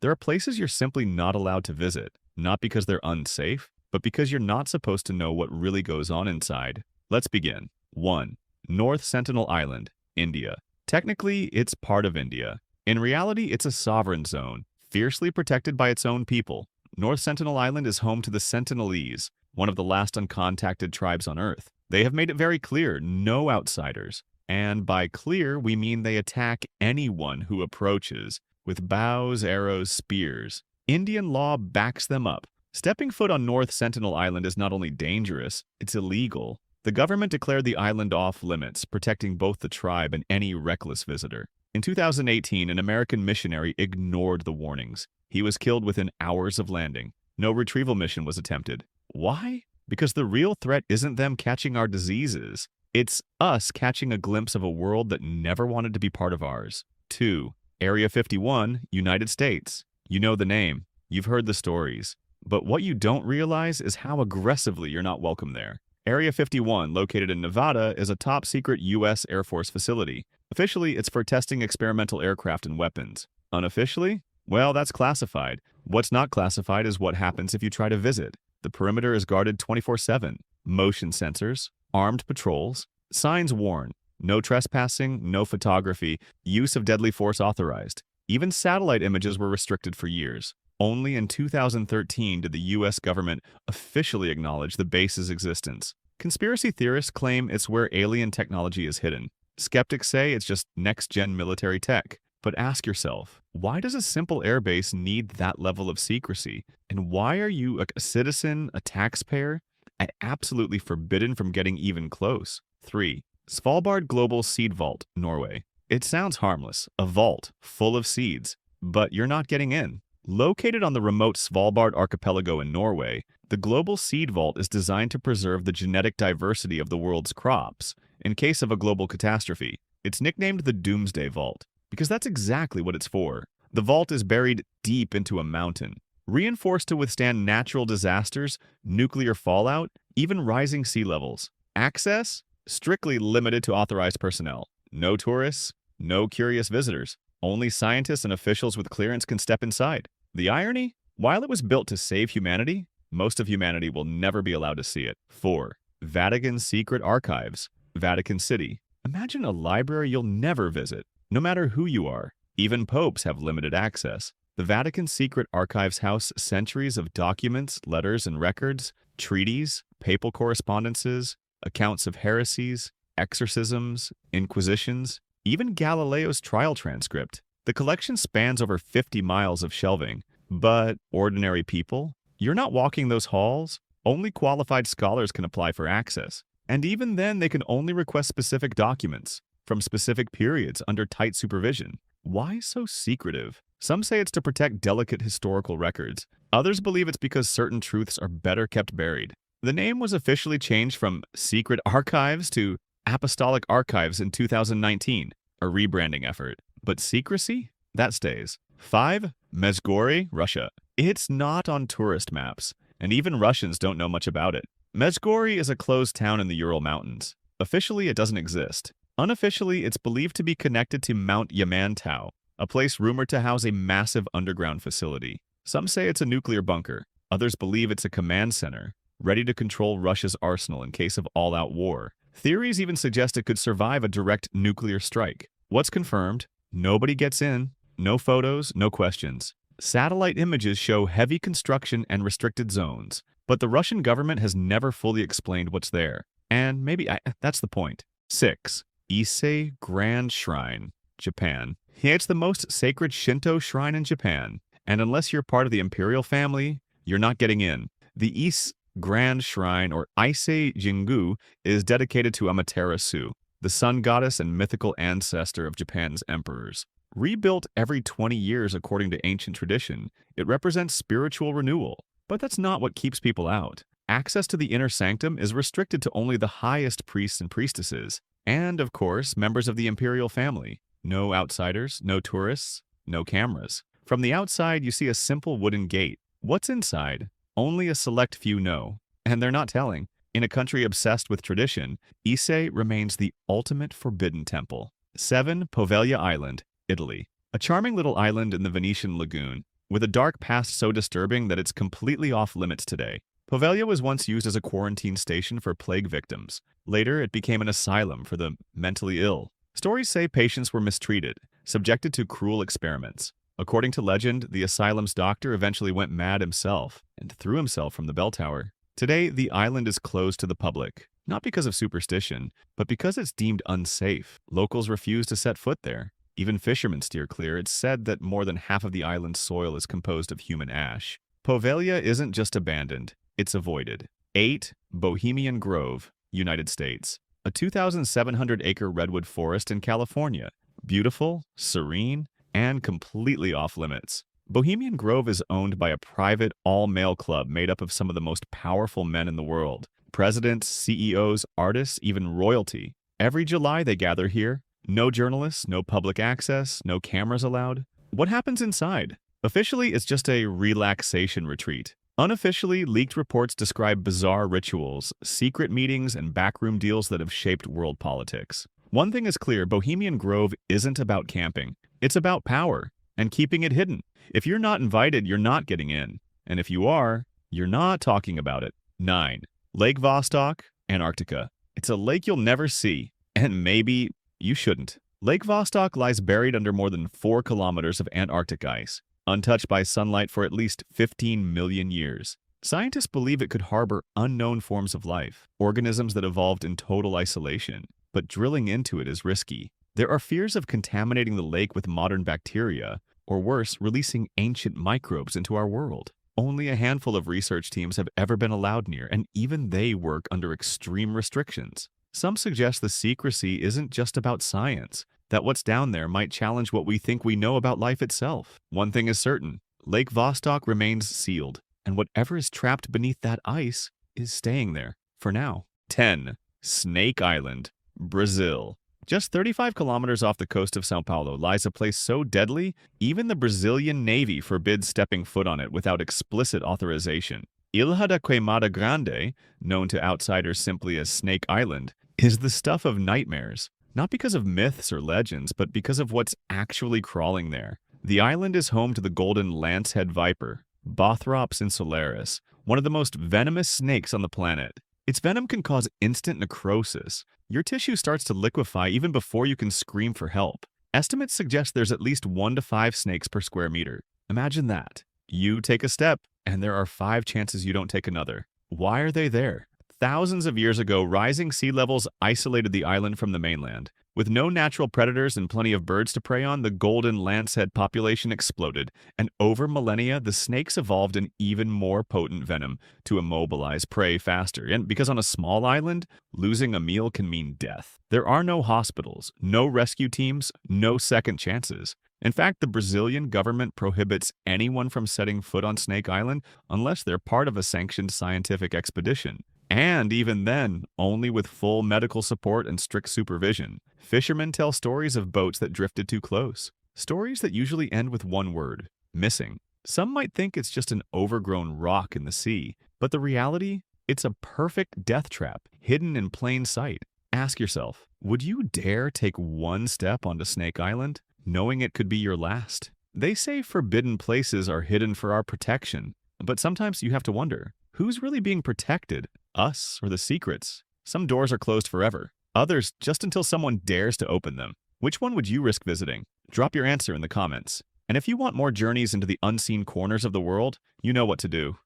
There are places you're simply not allowed to visit, not because they're unsafe, but because you're not supposed to know what really goes on inside. Let's begin. 1. North Sentinel Island, India. Technically, it's part of India. In reality, it's a sovereign zone, fiercely protected by its own people. North Sentinel Island is home to the Sentinelese, one of the last uncontacted tribes on Earth. They have made it very clear, no outsiders. And by clear, we mean they attack anyone who approaches, with bows, arrows, spears. Indian law backs them up. Stepping foot on North Sentinel Island is not only dangerous, it's illegal. The government declared the island off limits, protecting both the tribe and any reckless visitor. In 2018, an American missionary ignored the warnings. He was killed within hours of landing. No retrieval mission was attempted. Why? Because the real threat isn't them catching our diseases. It's us catching a glimpse of a world that never wanted to be part of ours. 2. Area 51, United States. You know the name. You've heard the stories. But what you don't realize is how aggressively you're not welcome there. Area 51, located in Nevada, is a top-secret U.S. Air Force facility. Officially, it's for testing experimental aircraft and weapons. Unofficially? Well, that's classified. What's not classified is what happens if you try to visit. The perimeter is guarded 24/7. Motion sensors, armed patrols, signs warn. No trespassing, no photography, use of deadly force authorized. Even satellite images were restricted for years. Only in 2013 did the U.S. government officially acknowledge the base's existence. Conspiracy theorists claim it's where alien technology is hidden. Skeptics say it's just next-gen military tech. But ask yourself, why does a simple airbase need that level of secrecy? And why are you, a citizen, a taxpayer, absolutely forbidden from getting even close? 3. Svalbard Global Seed Vault, Norway. It sounds harmless, a vault full of seeds, but you're not getting in. Located on the remote Svalbard archipelago in Norway, the Global Seed Vault is designed to preserve the genetic diversity of the world's crops in case of a global catastrophe. It's nicknamed the Doomsday Vault because that's exactly what it's for. The vault is buried deep into a mountain, reinforced to withstand natural disasters, nuclear fallout, even rising sea levels. Access? Strictly limited to authorized personnel. No tourists, no curious visitors. Only scientists and officials with clearance can step inside. The irony? While it was built to save humanity, most of humanity will never be allowed to see it. 4. Vatican Secret Archives, Vatican City. Imagine a library you'll never visit, no matter who you are. Even popes have limited access. The Vatican Secret Archives house centuries of documents, letters, and records, treaties, papal correspondences, accounts of heresies, exorcisms, inquisitions, even Galileo's trial transcript. The collection spans over 50 miles of shelving. But ordinary people? You're not walking those halls. Only qualified scholars can apply for access. And even then, they can only request specific documents from specific periods under tight supervision. Why so secretive? Some say it's to protect delicate historical records. Others believe it's because certain truths are better kept buried. The name was officially changed from Secret Archives to Apostolic Archives in 2019, a rebranding effort. But secrecy? That stays. 5. Mezhgory, Russia. It's not on tourist maps, and even Russians don't know much about it. Mezhgory is a closed town in the Ural Mountains. Officially, it doesn't exist. Unofficially, it's believed to be connected to Mount Yamantau, a place rumored to house a massive underground facility. Some say it's a nuclear bunker. Others believe it's a command center, ready to control Russia's arsenal in case of all-out war. Theories even suggest it could survive a direct nuclear strike. What's confirmed? Nobody gets in. No photos, no questions. Satellite images show heavy construction and restricted zones, but the Russian government has never fully explained what's there. And that's the point. 6. Ise Grand Shrine, Japan. Yeah, it's the most sacred Shinto shrine in Japan, and unless you're part of the imperial family, you're not getting in. The Ise Grand Shrine, or Ise Jingu, is dedicated to Amaterasu, the sun goddess and mythical ancestor of Japan's emperors. Rebuilt every 20 years according to ancient tradition, it represents spiritual renewal. But that's not what keeps people out. Access to the inner sanctum is restricted to only the highest priests and priestesses, and, of course, members of the imperial family. No outsiders, no tourists, no cameras. From the outside, you see a simple wooden gate. What's inside? Only a select few know, and they're not telling. In a country obsessed with tradition, Ise remains the ultimate forbidden temple. 7. Poveglia Island, Italy. A charming little island in the Venetian lagoon. with a dark past so disturbing that it's completely off limits today. Poveglia was once used as a quarantine station for plague victims. Later, it became an asylum for the mentally ill. Stories say patients were mistreated, subjected to cruel experiments. According to legend, the asylum's doctor eventually went mad himself and threw himself from the bell tower. Today, the island is closed to the public, not because of superstition, but because it's deemed unsafe. Locals refuse to set foot there. Even fishermen steer clear. It's said that more than half of the island's soil is composed of human ash. Poveglia isn't just abandoned, it's avoided. 8. Bohemian Grove, United States. A 2,700-acre redwood forest in California. Beautiful, serene, and completely off-limits. Bohemian Grove is owned by a private, all-male club made up of some of the most powerful men in the world. Presidents, CEOs, artists, even royalty. Every July they gather here. No journalists, no public access, no cameras allowed. What happens inside? Officially, it's just a relaxation retreat. Unofficially, leaked reports describe bizarre rituals, secret meetings, and backroom deals that have shaped world politics. One thing is clear, Bohemian Grove isn't about camping. It's about power and keeping it hidden. If you're not invited, you're not getting in. And if you are, you're not talking about it. 9. Lake Vostok, Antarctica. It's a lake you'll never see, and maybe you shouldn't. Lake Vostok lies buried under more than 4 kilometers of Antarctic ice, untouched by sunlight for at least 15 million years. Scientists believe it could harbor unknown forms of life, organisms that evolved in total isolation. But drilling into it is risky. There are fears of contaminating the lake with modern bacteria, or worse, releasing ancient microbes into our world. Only a handful of research teams have ever been allowed near, and even they work under extreme restrictions. Some suggest the secrecy isn't just about science, that what's down there might challenge what we think we know about life itself. One thing is certain, Lake Vostok remains sealed, and whatever is trapped beneath that ice is staying there, for now. 10. Snake Island, Brazil. Just 35 kilometers off the coast of São Paulo lies a place so deadly, even the Brazilian Navy forbids stepping foot on it without explicit authorization. Ilha da Queimada Grande, known to outsiders simply as Snake Island, is the stuff of nightmares. Not because of myths or legends, but because of what's actually crawling there. The island is home to the golden lancehead viper, Bothrops insularis, one of the most venomous snakes on the planet. Its venom can cause instant necrosis. Your tissue starts to liquefy even before you can scream for help. Estimates suggest there's at least 1 to 5 snakes per square meter. Imagine that. You take a step, and there are 5 chances you don't take another. Why are they there? Thousands of years ago, rising sea levels isolated the island from the mainland. With no natural predators and plenty of birds to prey on, the golden lancehead population exploded, and over millennia, the snakes evolved an even more potent venom to immobilize prey faster. And because on a small island, losing a meal can mean death. There are no hospitals, no rescue teams, no second chances. In fact, the Brazilian government prohibits anyone from setting foot on Snake Island unless they're part of a sanctioned scientific expedition. And even then, only with full medical support and strict supervision. Fishermen tell stories of boats that drifted too close. Stories that usually end with one word: missing. Some might think it's just an overgrown rock in the sea, but the reality? It's a perfect death trap, hidden in plain sight. Ask yourself, would you dare take one step onto Snake Island, knowing it could be your last? They say forbidden places are hidden for our protection, but sometimes you have to wonder, who's really being protected? Us or the secrets? Some doors are closed forever, others just until someone dares to open them. Which one would you risk visiting? Drop your answer in the comments. And if you want more journeys into the unseen corners of the world, you know what to do.